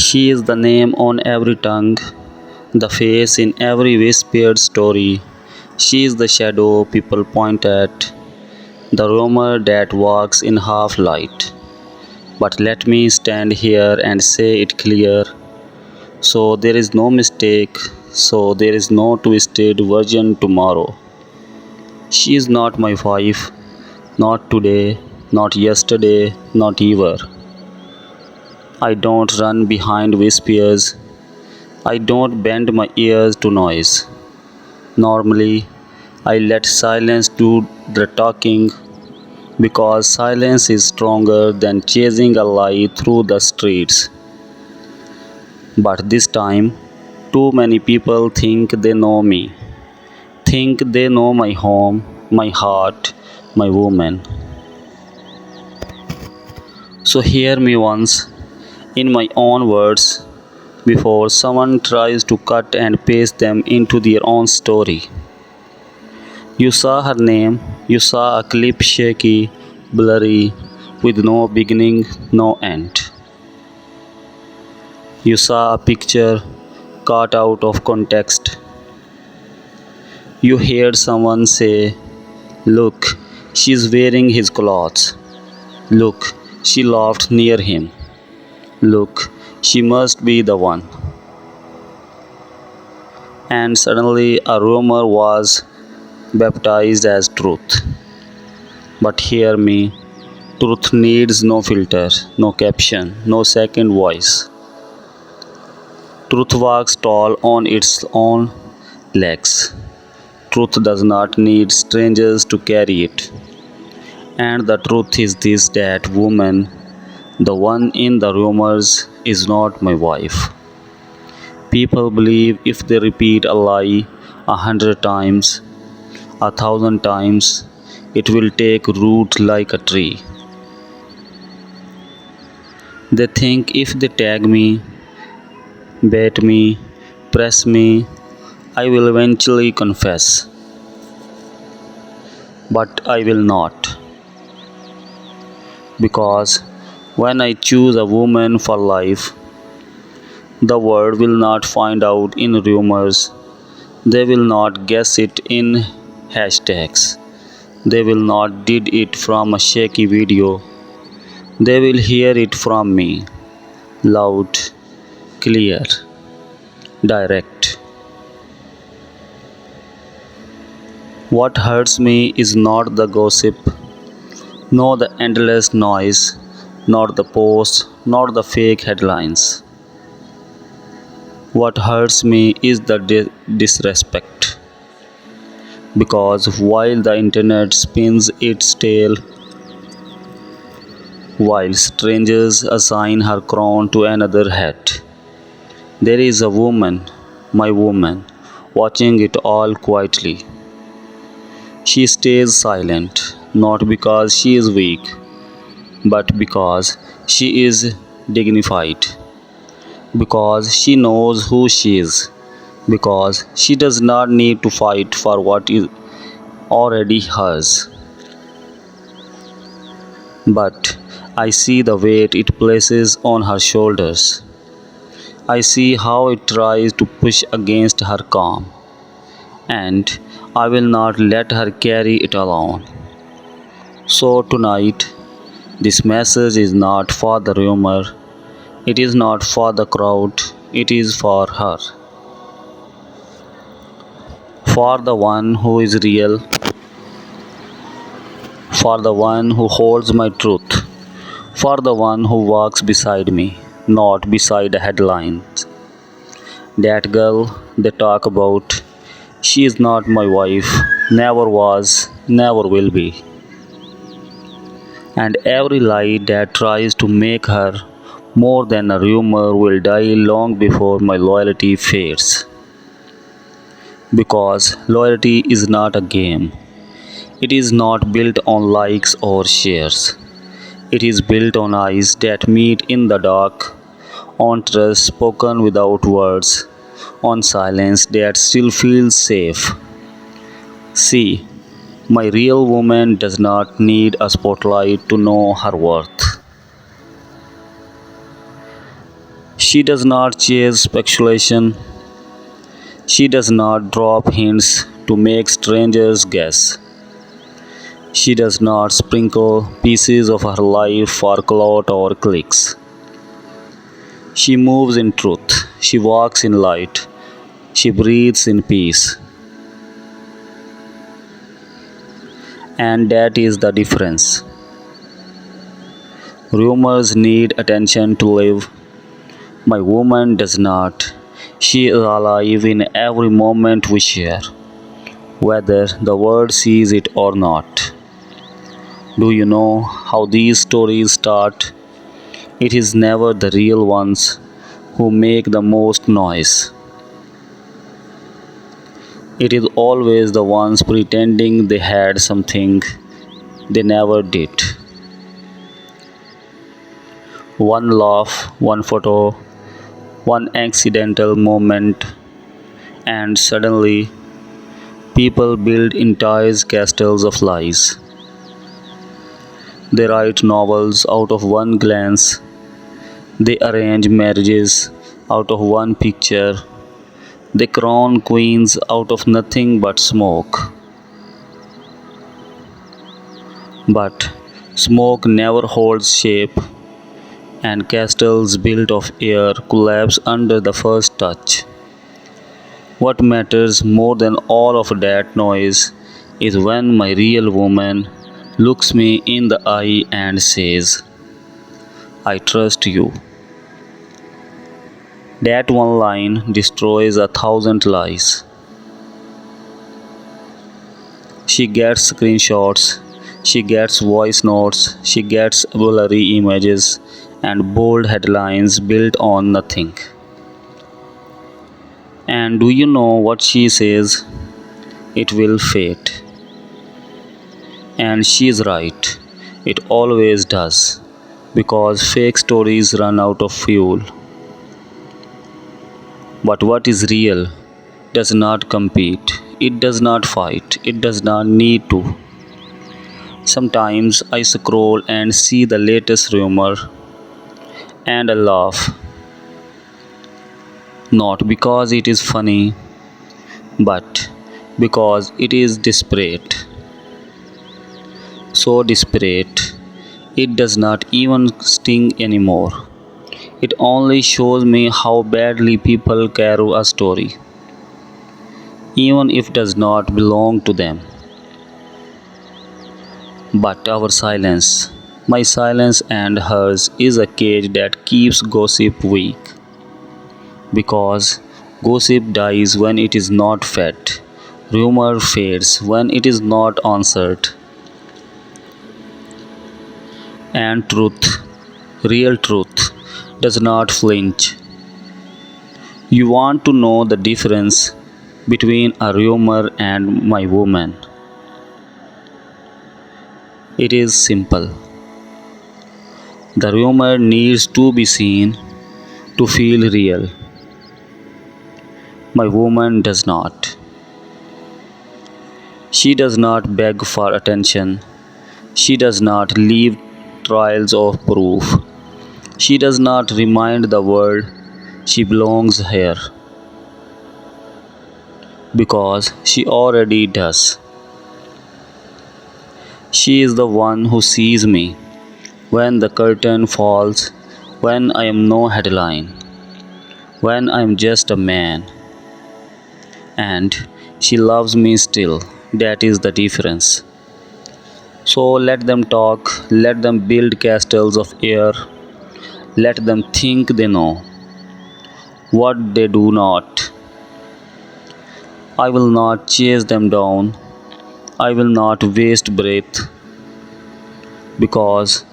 She is the name on every tongue, the face in every whispered story. She is the shadow people point at, the rumor that walks in half light. But let me stand here and say it clear. So there is no mistake, so there is no twisted version tomorrow. She is not my wife, not today, not yesterday, not ever. I don't run behind whispers. I don't bend my ears to noise. Normally, I let silence do the talking because silence is stronger than chasing a lie through the streets. But this time, too many people think they know me, think they know my home, my heart, my woman. So hear me once, in my own words, before someone tries to cut and paste them into their own story. You saw her name, you saw a clip shaky, blurry, with no beginning, no end. You saw a picture cut out of context. You heard someone say, "Look, she's wearing his clothes. Look, she laughed near him. Look, she must be the one." And suddenly a rumor was baptized as truth. But hear me, truth needs no filter, no caption, no second voice. Truth walks tall on its own legs. Truth does not need strangers to carry it. And the truth is this, that woman, the one in the rumors, is not my wife. People believe if they repeat a lie 100 times, 1,000 times, it will take root like a tree. They think if they tag me, bait me, press me, I will eventually confess. But I will not. Because when I choose a woman for life, the world will not find out in rumors. They will not guess it in hashtags. They will not did it from a shaky video. They will hear it from me. Loud, clear, direct. What hurts me is not the gossip, nor the endless noise, not the posts, not the fake headlines. What hurts me is the disrespect. Because while the internet spins its tale, while strangers assign her crown to another head, there is a woman, my woman, watching it all quietly. She stays silent, not because she is weak, but because she is dignified, because she knows who she is, because she does not need to fight for what is already hers. But I see the weight it places on her shoulders. I see how it tries to push against her calm, and I will not let her carry it alone. So tonight, this message is not for the rumor, it is not for the crowd, it is for her. For the one who is real, for the one who holds my truth, for the one who walks beside me, not beside the headlines. That girl they talk about, she is not my wife, never was, never will be. And every lie that tries to make her more than a rumor will die long before my loyalty fades. Because loyalty is not a game. It is not built on likes or shares. It is built on eyes that meet in the dark, on trust spoken without words, on silence that still feels safe. See, my real woman does not need a spotlight to know her worth. She does not chase speculation. She does not drop hints to make strangers guess. She does not sprinkle pieces of her life for clout or clicks. She moves in truth. She walks in light. She breathes in peace. And that is the difference. Rumors need attention to live. My woman does not. She is alive in every moment we share, whether the world sees it or not. Do you know how these stories start? It is never the real ones who make the most noise. It is always the ones pretending they had something they never did. One laugh, one photo, one accidental moment, and suddenly people build entire castles of lies. They write novels out of one glance. They arrange marriages out of one picture. They crown queens out of nothing but smoke. But smoke never holds shape, and castles built of air collapse under the first touch. What matters more than all of that noise is when my real woman looks me in the eye and says, I trust you. That one line destroys 1,000 lies. She gets screenshots, she gets voice notes, she gets blurry images and bold headlines built on nothing. And do you know what she says? It will fade. And she is right. It always does. Because fake stories run out of fuel. But what is real does not compete. It does not fight. It does not need to. Sometimes I scroll and see the latest rumor and I laugh. Not because it is funny, but because it is desperate. So desperate, it does not even sting anymore. It only shows me how badly people carry a story, even if it does not belong to them. But our silence, my silence and hers, is a cage that keeps gossip weak. Because gossip dies when it is not fed, rumor fades when it is not answered, and truth, real truth, does not flinch. You want to know the difference between a rumor and my woman? It is simple. The rumor needs to be seen to feel real. My woman does not. She does not beg for attention. She does not leave trails of proof. She does not remind the world she belongs here because she already does. She is the one who sees me when the curtain falls, when I am no headline, when I am just a man. And she loves me still. That is the difference. So let them talk, let them build castles of air, let them think they know what they do not. I will not chase them down. I will not waste breath because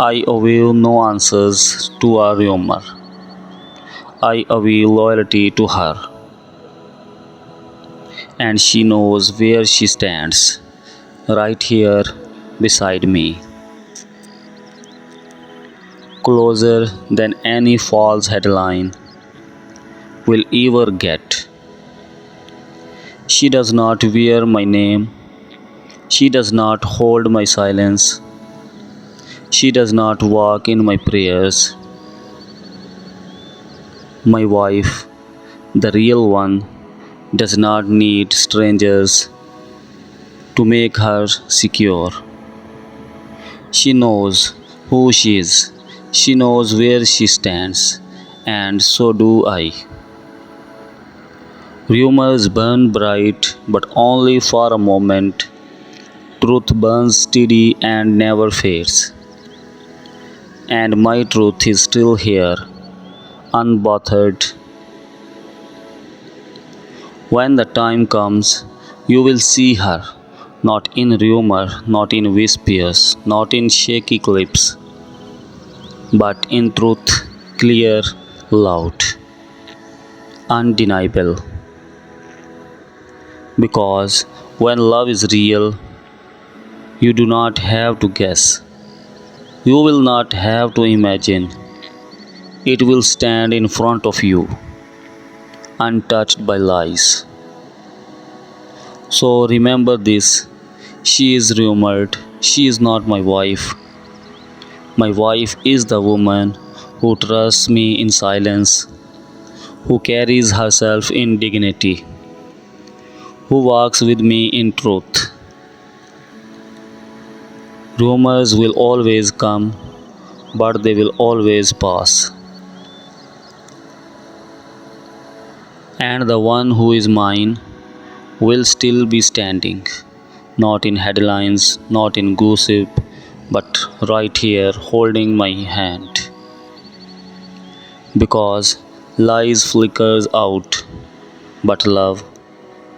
I owe no answers to a rumor. I owe loyalty to her, and she knows where she stands, right here beside me, closer than any false headline will ever get. She does not wear my name. She does not hold my silence. She does not walk in my prayers. My wife, the real one, does not need strangers to make her secure. She knows who she is, she knows where she stands, and so do I. Rumors burn bright, but only for a moment. Truth burns steady and never fades. And my truth is still here, unbothered. When the time comes, you will see her, not in rumor, not in whispers, not in shaky clips, but in truth, clear, loud, undeniable. Because when love is real, you do not have to guess. You will not have to imagine. It will stand in front of you, untouched by lies. So remember this, she is rumored, she is not my wife. My wife is the woman who trusts me in silence, who carries herself in dignity, who walks with me in truth. Rumors will always come, but they will always pass. And the one who is mine will still be standing, not in headlines, not in gossip, but right here holding my hand. Because lies flickers out, but love,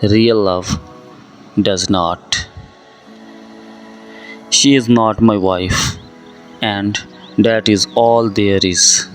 real love, does not. She is not my wife, and that is all there is.